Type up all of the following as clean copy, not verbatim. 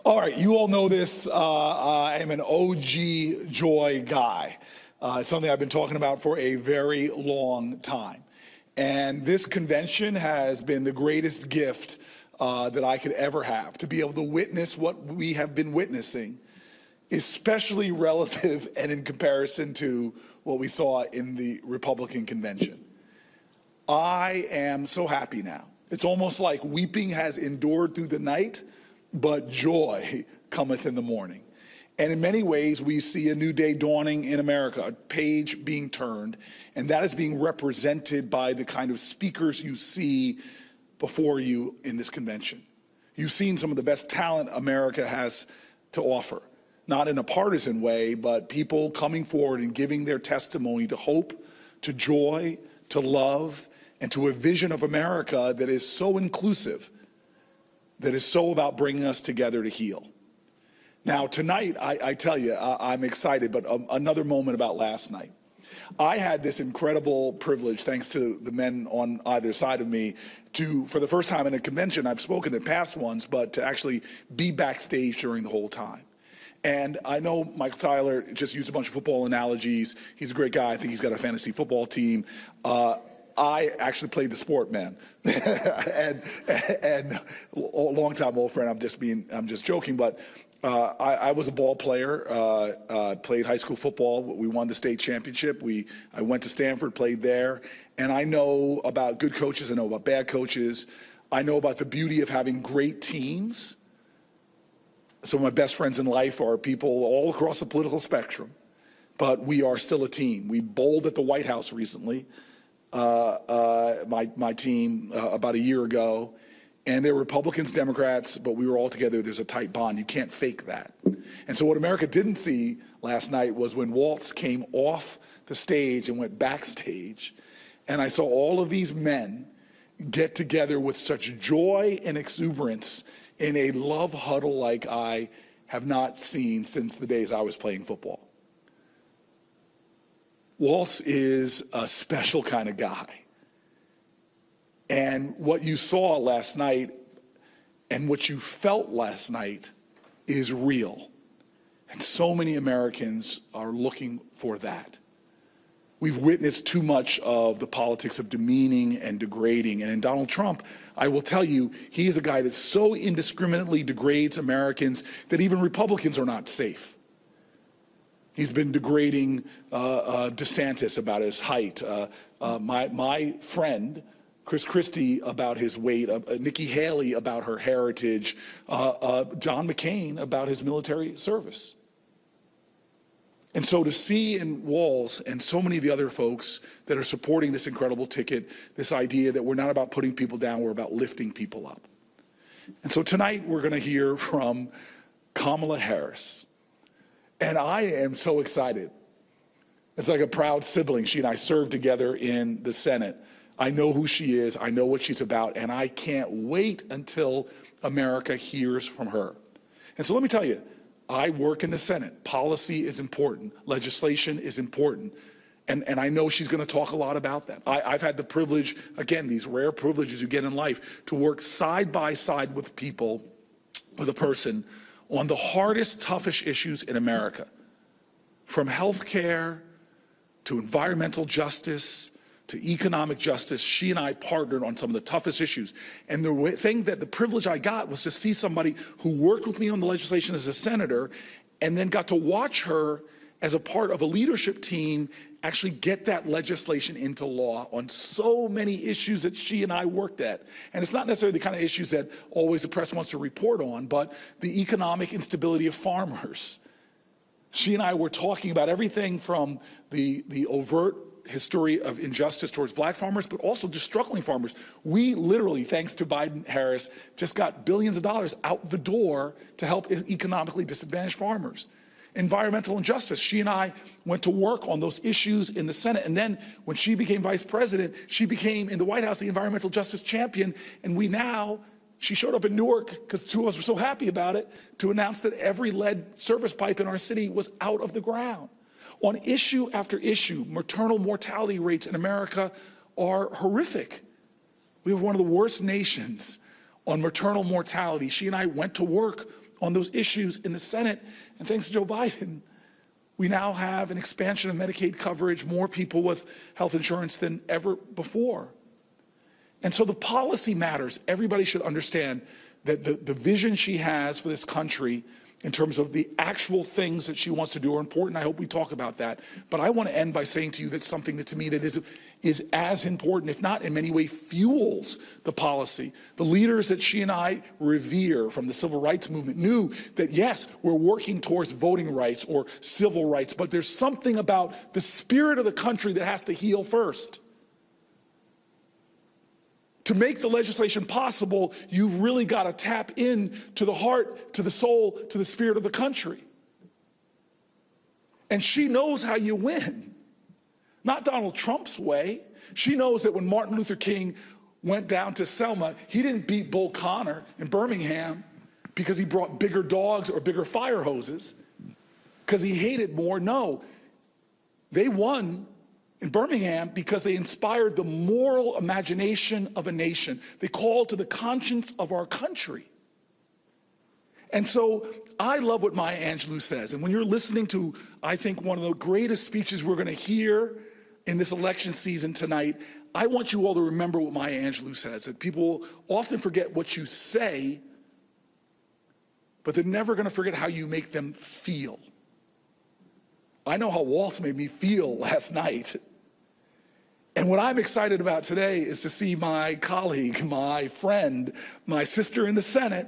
All right, you all know this. I am an OG joy guy. It's something I've been talking about for a very long time. And this convention has been the greatest gift that I could ever have, to be able to witness what we have been witnessing, especially relative and in comparison to what we saw in the Republican convention. I am so happy now. It's almost like weeping has endured through the night, but joy cometh in the morning. And in many ways, we see a new day dawning in America, a page being turned, and that is being represented by the kind of speakers you see before you in this convention. You've seen some of the best talent America has to offer, not in a partisan way, but people coming forward and giving their testimony to hope, to joy, to love, and to a vision of America that is so inclusive, that is so about bringing us together to heal. Now, tonight, I tell you, I'm excited, but another moment about last night. I had this incredible privilege, thanks to the men on either side of me, to, for the first time in a convention, I've spoken at past ones, but to actually be backstage during the whole time. And I know Michael Tyler just used a bunch of football analogies. He's a great guy. I think he's got a fantasy football team. I actually played the sport, man, and a long-time old friend. I'm just joking, but I was a ball player. Played high school football. We won the state championship. I went to Stanford, played there, and I know about good coaches. I know about bad coaches. I know about the beauty of having great teams. Some of my best friends in life are people all across the political spectrum, but we are still a team. We bowled at the White House recently. My team about a year ago, and there were Republicans, Democrats, but we were all together. There's a tight bond. You can't fake that. And so what America didn't see last night was when Waltz came off the stage and went backstage, and I saw all of these men get together with such joy and exuberance in a love huddle like I have not seen since the days I was playing football. Waltz is a special kind of guy. And what you saw last night and what you felt last night is real. And so many Americans are looking for that. We've witnessed too much of the politics of demeaning and degrading. And in Donald Trump, I will tell you, he is a guy that so indiscriminately degrades Americans that even Republicans are not safe. He's been degrading DeSantis about his height, my friend, Chris Christie, about his weight, Nikki Haley about her heritage, John McCain about his military service. And so to see in Walls and so many of the other folks that are supporting this incredible ticket, this idea that we're not about putting people down, we're about lifting people up. And so tonight we're going to hear from Kamala Harris. And I am so excited. It's like a proud sibling. She and I served together in the Senate. I know who she is. I know what she's about. And I can't wait until America hears from her. And so let me tell you, I work in the Senate. Policy is important. Legislation is important. And I know she's going to talk a lot about that. I've had the privilege, again, these rare privileges you get in life, to work side by side with people, with a person, on the hardest, toughest issues in America, from health care to environmental justice to economic justice. She and I partnered on some of the toughest issues. And the privilege I got was to see somebody who worked with me on the legislation as a senator and then got to watch her as a part of a leadership team actually get that legislation into law on so many issues that she and I worked at. And it's not necessarily the kind of issues that always the press wants to report on, but the economic instability of farmers. She and I were talking about everything from the overt history of injustice towards black farmers, but also just struggling farmers. We literally, thanks to Biden-Harris, just got billions of dollars out the door to help economically disadvantaged farmers. Environmental injustice. She and I went to work on those issues in the Senate. And then when she became vice president, she became, in the White House, the environmental justice champion. And she showed up in Newark, because the two of us were so happy about it, to announce that every lead service pipe in our city was out of the ground. On issue after issue, maternal mortality rates in America are horrific. We have one of the worst nations on maternal mortality. She and I went to work on those issues in the Senate. And thanks to Joe Biden, we now have an expansion of Medicaid coverage, more people with health insurance than ever before. And so the policy matters. Everybody should understand that the vision she has for this country in terms of the actual things that she wants to do are important. I hope we talk about that. But I want to end by saying to you that something that to me that is as important, if not in many ways fuels the policy. The leaders that she and I revere from the civil rights movement knew that, yes, we're working towards voting rights or civil rights, but there's something about the spirit of the country that has to heal first. To make the legislation possible, you've really got to tap in to the heart, to the soul, to the spirit of the country. And she knows how you win. Not Donald Trump's way. She knows that when Martin Luther King went down to Selma, he didn't beat Bull Connor in Birmingham because he brought bigger dogs or bigger fire hoses, because he hated more. No, they won in Birmingham because they inspired the moral imagination of a nation. They called to the conscience of our country. And so I love what Maya Angelou says. And when you're listening to, I think, one of the greatest speeches we're going to hear in this election season tonight, I want you all to remember what Maya Angelou says, that people often forget what you say, but they're never going to forget how you make them feel. I know how Walt made me feel last night. And what I'm excited about today is to see my colleague, my friend, my sister in the Senate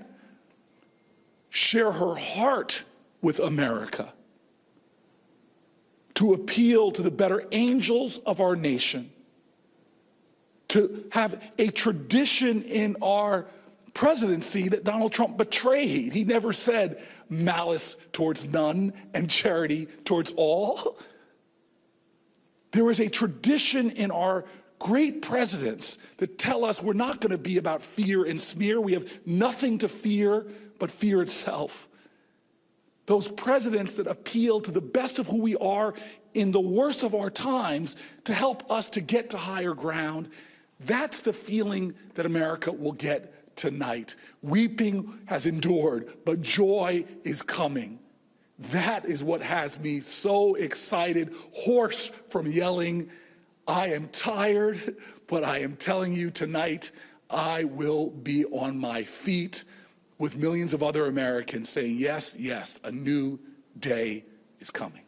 share her heart with America, to appeal to the better angels of our nation, to have a tradition in our presidency that Donald Trump betrayed. He never said malice towards none and charity towards all. There is a tradition in our great presidents that tell us we're not going to be about fear and smear. We have nothing to fear but fear itself. Those presidents that appeal to the best of who we are in the worst of our times to help us to get to higher ground. That's the feeling that America will get tonight. Weeping has endured, but joy is coming. That is what has me so excited, hoarse from yelling. I am tired, but I am telling you tonight, I will be on my feet with millions of other Americans saying, yes, yes, a new day is coming.